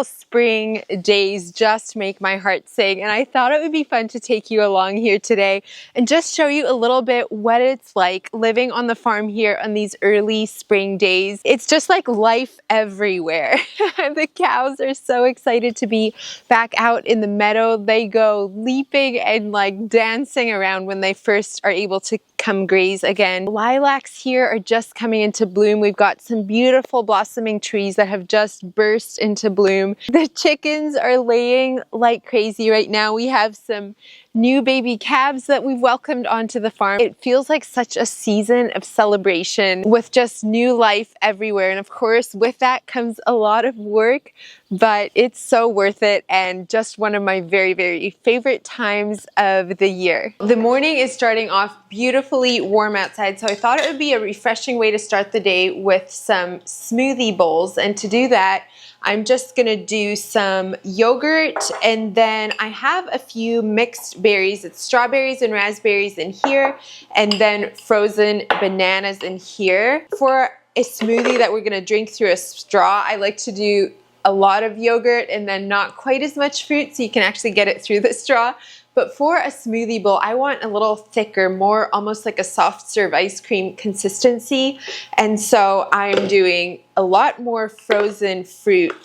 beautiful spring days just make my heart sing, and I thought it would be fun to take you along here today and just show you a little bit what it's like living on the farm here on these early spring days. It's just like life everywhere. The cows are so excited to be back out in the meadow. They go leaping and like dancing around when they first are able to come graze again. Lilacs here are just coming into bloom. We've got some beautiful blossoming trees that have just burst into bloom. The chickens are laying like crazy right now. We have some new baby calves that we've welcomed onto the farm. It feels like such a season of celebration with just new life everywhere. And of course, with that comes a lot of work, but it's so worth it and just one of my very, very favorite times of the year. The morning is starting off beautifully warm outside, so I thought it would be a refreshing way to start the day with some smoothie bowls. And to do that, I'm just gonna do some yogurt, and then I have a few mixed berries. It's strawberries and raspberries in here, and then frozen bananas in here. For a smoothie that we're gonna drink through a straw, I like to do a lot of yogurt and then not quite as much fruit so you can actually get it through the straw. But for a smoothie bowl, I want a little thicker, more almost like a soft serve ice cream consistency. And so I'm doing a lot more frozen fruit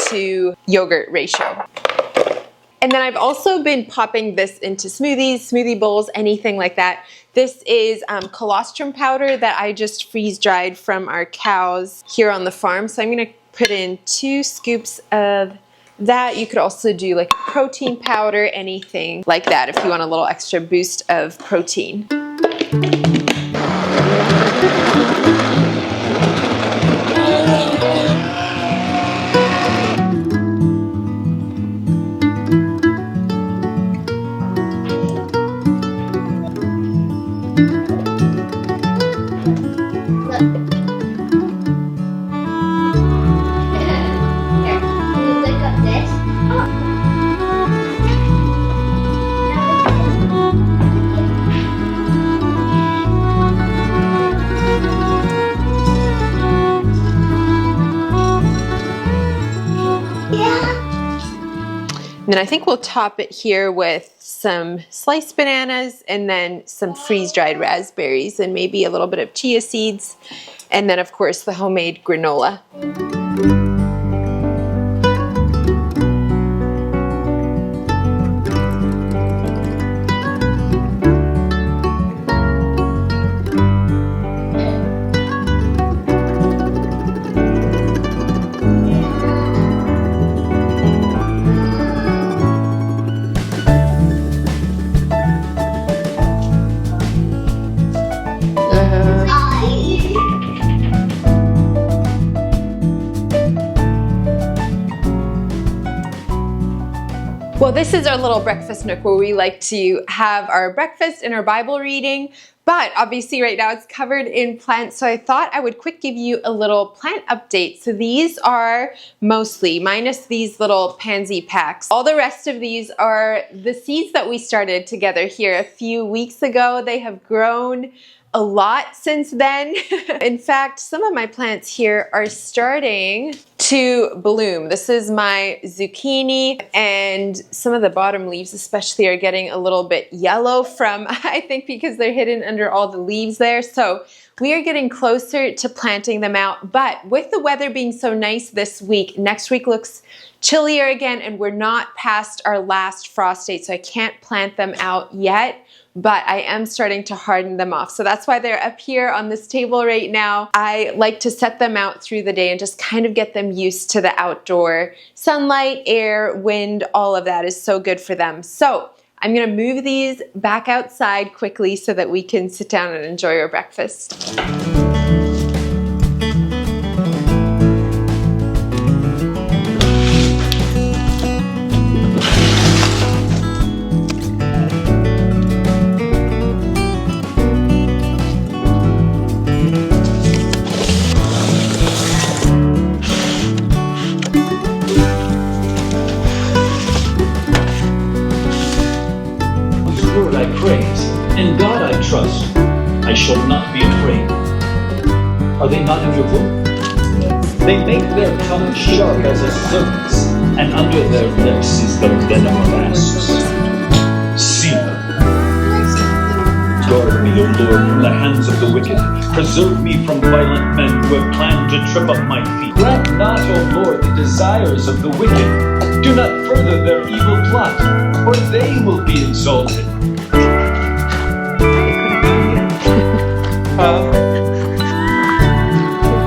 to yogurt ratio. And then I've also been popping this into smoothies, smoothie bowls, anything like that. This is colostrum powder that I just freeze dried from our cows here on the farm. So I'm gonna put in 2 scoops of that. You could also do like protein powder, anything like that if you want a little extra boost of protein. And then I think we'll top it here with some sliced bananas and then some freeze-dried raspberries and maybe a little bit of chia seeds. And then of course the homemade granola. Well, this is our little breakfast nook where we like to have our breakfast and our Bible reading, but obviously right now it's covered in plants, so I thought I would quick give you a little plant update. So these are mostly, minus these little pansy packs. All the rest of these are the seeds that we started together here a few weeks ago. They have grown a lot since then. In fact, some of my plants here are starting to bloom. This is my zucchini, and some of the bottom leaves especially are getting a little bit yellow from, I think because they're hidden under all the leaves there. So we are getting closer to planting them out, but with the weather being so nice this week, next week looks chillier again, and we're not past our last frost date, so I can't plant them out yet. But I am starting to harden them off. So that's why they're up here on this table right now. I like to set them out through the day and just kind of get them used to the outdoor sunlight, air, wind, all of that is so good for them. So I'm gonna move these back outside quickly so that we can sit down and enjoy our breakfast. In God I trust, I shall not be afraid. Are they not in your book? They make their tongue sharp as a serpent's, and under their lips is the venom of asps. Selah. Guard me, O Lord, from the hands of the wicked. Preserve me from violent men who have planned to trip up my feet. Grant not, O Lord, the desires of the wicked. Do not further their evil plot, or they will be exalted.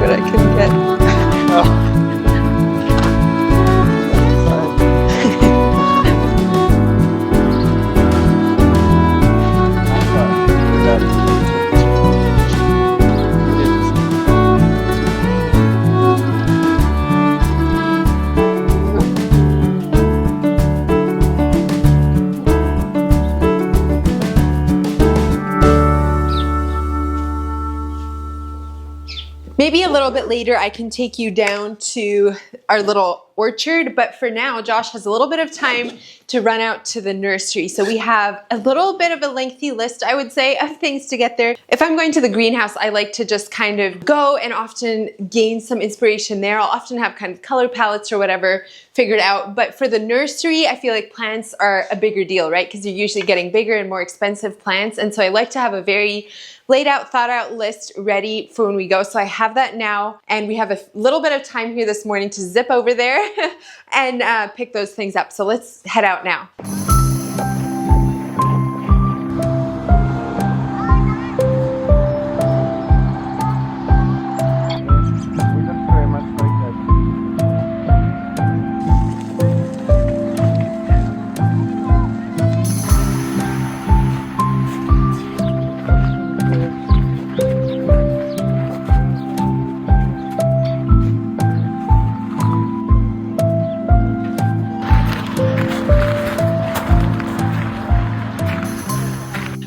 What I can get. Maybe a little bit later I can take you down to our little orchard, but for now Josh has a little bit of time to run out to the nursery. So we have a little bit of a lengthy list, I would say, of things to get there. If I'm going to the greenhouse, I like to just kind of go and often gain some inspiration there. I'll often have kind of color palettes or whatever figured out, but for the nursery, I feel like plants are a bigger deal, right? Because you're usually getting bigger and more expensive plants, and so I like to have a very laid out, thought out list ready for when we go. So I have that now, and we have a little bit of time here this morning to zip over there and pick those things up. So let's head out now.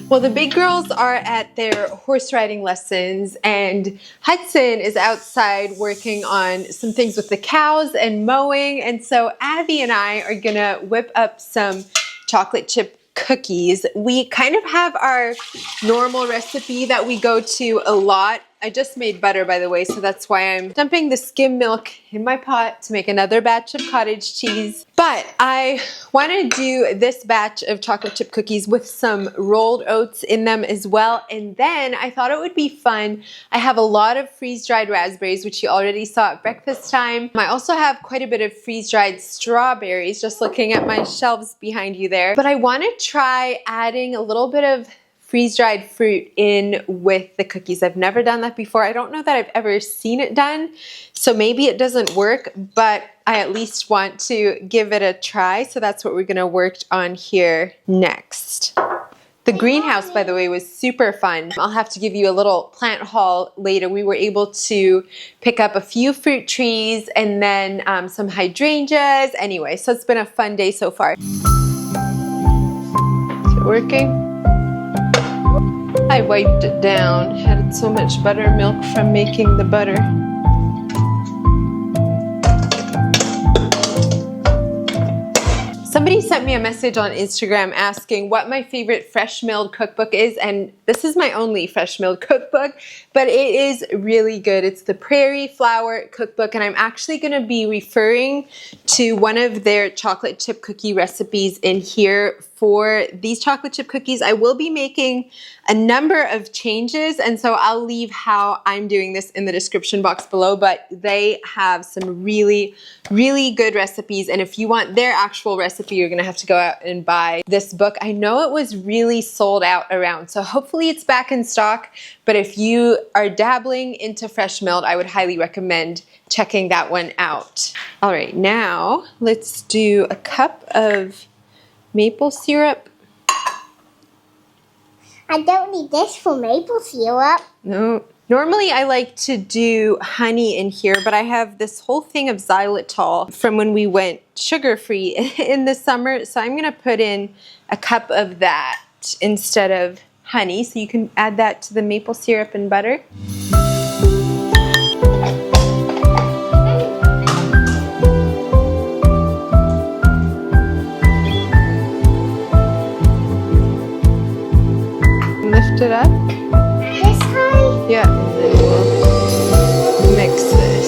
Well, the big girls are at their horse riding lessons, and Hudson is outside working on some things with the cows and mowing. And so Abby and I are gonna whip up some chocolate chip cookies. We kind of have our normal recipe that we go to a lot. I just made butter, by the way, so that's why I'm dumping the skim milk in my pot to make another batch of cottage cheese. But I want to do this batch of chocolate chip cookies with some rolled oats in them as well. And then I thought it would be fun. I have a lot of freeze-dried raspberries, which you already saw at breakfast time. I also have quite a bit of freeze-dried strawberries, just looking at my shelves behind you there. But I want to try adding a little bit of freeze-dried fruit in with the cookies. I've never done that before. I don't know that I've ever seen it done, so maybe it doesn't work, but I at least want to give it a try. So that's what we're gonna work on here next. The greenhouse, by the way, was super fun. I'll have to give you a little plant haul later. We were able to pick up a few fruit trees and then some hydrangeas. Anyway, so it's been a fun day so far. Is it working? I wiped it down, had so much buttermilk from making the butter. Somebody sent me a message on Instagram asking what my favorite fresh milled cookbook is, and this is my only fresh milled cookbook, but it is really good. It's the Prairie Flour Cookbook, and I'm actually going to be referring to one of their chocolate chip cookie recipes in here for these chocolate chip cookies. I will be making a number of changes, and so I'll leave how I'm doing this in the description box below, but they have some really, really good recipes, and if you want their actual recipe, you're gonna have to go out and buy this book. I know it was really sold out around, so hopefully it's back in stock, but if you are dabbling into fresh milled, I would highly recommend checking that one out. All right, now let's do a cup of maple syrup. I don't need this for maple syrup. No. Normally I like to do honey in here, but I have this whole thing of xylitol from when we went sugar-free in the summer, so I'm gonna put in a cup of that instead of honey, so you can add that to the maple syrup and butter. Lift it up. This high? Yeah, and then we'll mix this.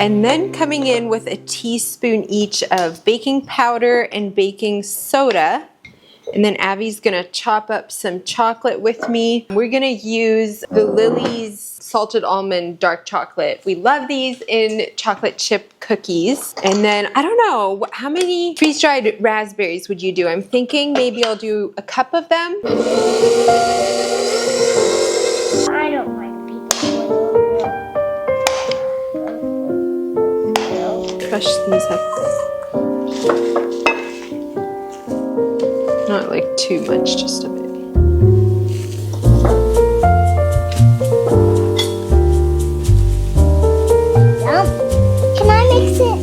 And then coming in with a teaspoon each of baking powder and baking soda. And then Abby's gonna chop up some chocolate with me. We're gonna use the Lily's salted almond dark chocolate. We love these in chocolate chip cookies. And then, I don't know, how many freeze-dried raspberries would you do? I'm thinking maybe I'll do a cup of them. I don't like people. Crush these up. Not like too much, just a bit. Yum. Can I mix it?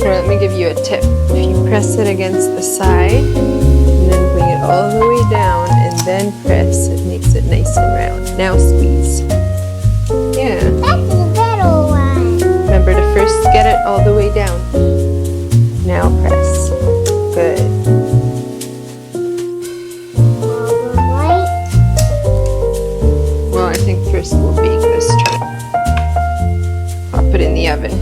Here, let me give you a tip. If you press it against the side, and then bring it all the way down, and then press, it makes it nice and round. Now squeeze. Yeah. That's the better one. Remember to first get it all the way down. Now press. Good. Right? Well, I think first we'll bake this tray. Pop it in the oven.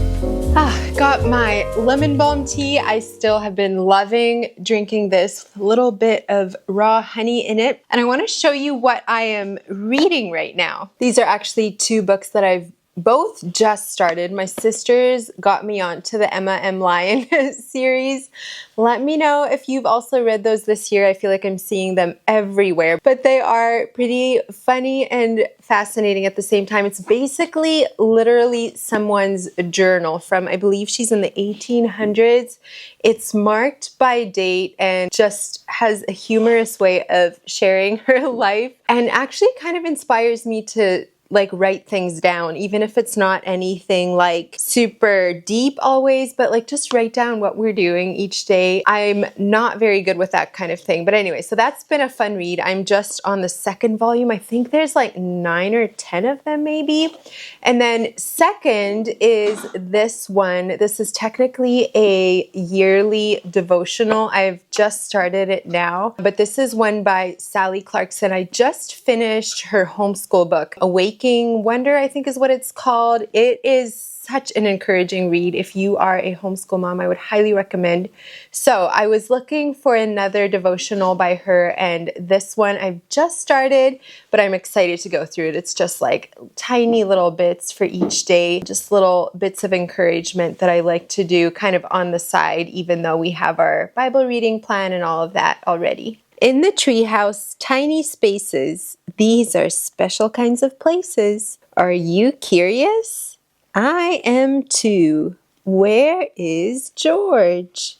Got my lemon balm tea. I still have been loving drinking this with a little bit of raw honey in it. And I want to show you what I am reading right now. These are actually two books that I've both just started. My sisters got me onto the Emma M. Lyon series. Let me know if you've also read those this year. I feel like I'm seeing them everywhere, but they are pretty funny and fascinating at the same time. It's basically literally someone's journal from, I believe she's in the 1800s. It's marked by date and just has a humorous way of sharing her life, and actually kind of inspires me to like write things down, even if it's not anything like super deep always, but like just write down what we're doing each day. I'm not very good with that kind of thing. But anyway, so that's been a fun read. I'm just on the second volume. I think there's like 9 or 10 of them maybe. And then second is this one. This is technically a yearly devotional. I've just started it now, but this is one by Sally Clarkson. I just finished her homeschool book, Awakening Wonder, I think is what it's called. It is such an encouraging read. If you are a homeschool mom, I would highly recommend. So I was looking for another devotional by her, and this one I've just started, but I'm excited to go through it. It's just like tiny little bits for each day, just little bits of encouragement that I like to do kind of on the side, even though we have our Bible reading plan and all of that already. In the treehouse, tiny spaces. These are special kinds of places. Are you curious? I am too. Where is George?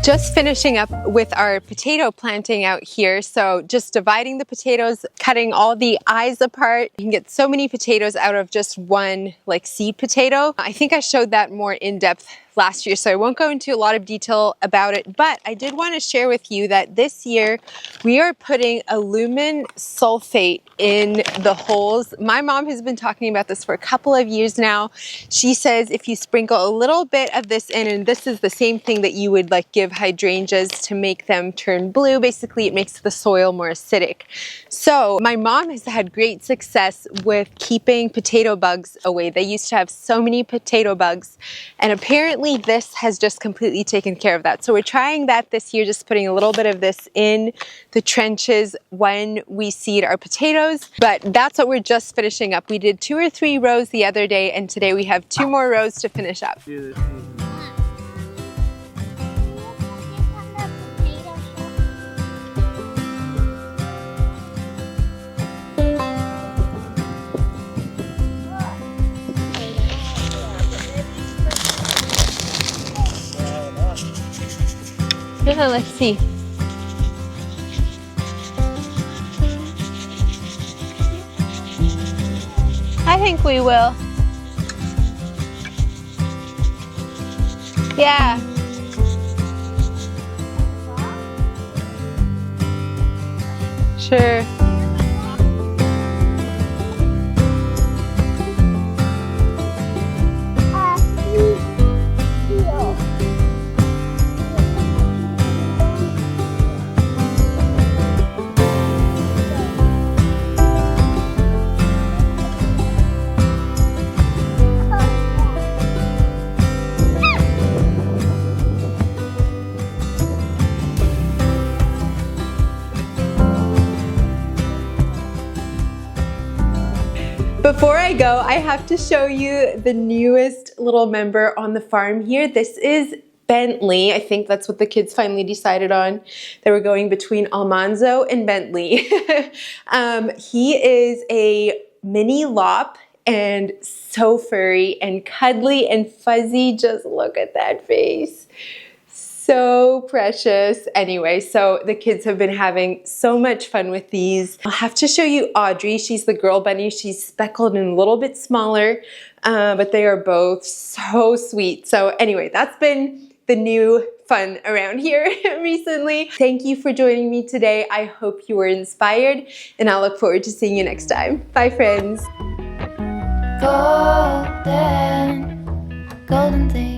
Just finishing up with our potato planting out here. So just dividing the potatoes, cutting all the eyes apart. You can get so many potatoes out of just one like seed potato. I think I showed that more in depth last year, so I won't go into a lot of detail about it, but I did want to share with you that this year we are putting aluminum sulfate in the holes. My mom has been talking about this for a couple of years now. She says if you sprinkle a little bit of this in, and this is the same thing that you would like give hydrangeas to make them turn blue. Basically, it makes the soil more acidic. So my mom has had great success with keeping potato bugs away. They used to have so many potato bugs, and apparently this has just completely taken care of that. So we're trying that this year, just putting a little bit of this in the trenches when we seed our potatoes. But that's what we're just finishing up. We did 2 or 3 rows the other day, and today we have 2 more rows to finish up. Let's see. I think we will. Yeah. Sure. Before I go, I have to show you the newest little member on the farm here. This is Bentley. I think that's what the kids finally decided on. They were going between Almanzo and Bentley. He is a mini lop and so furry and cuddly and fuzzy. Just look at that face. So precious. Anyway, so the kids have been having so much fun with these. I'll have to show you Audrey. She's the girl bunny. She's speckled and a little bit smaller, but they are both so sweet. So anyway, that's been the new fun around here recently. Thank you for joining me today. I hope you were inspired, and I'll look forward to seeing you next time. Bye, friends. Golden, golden thing.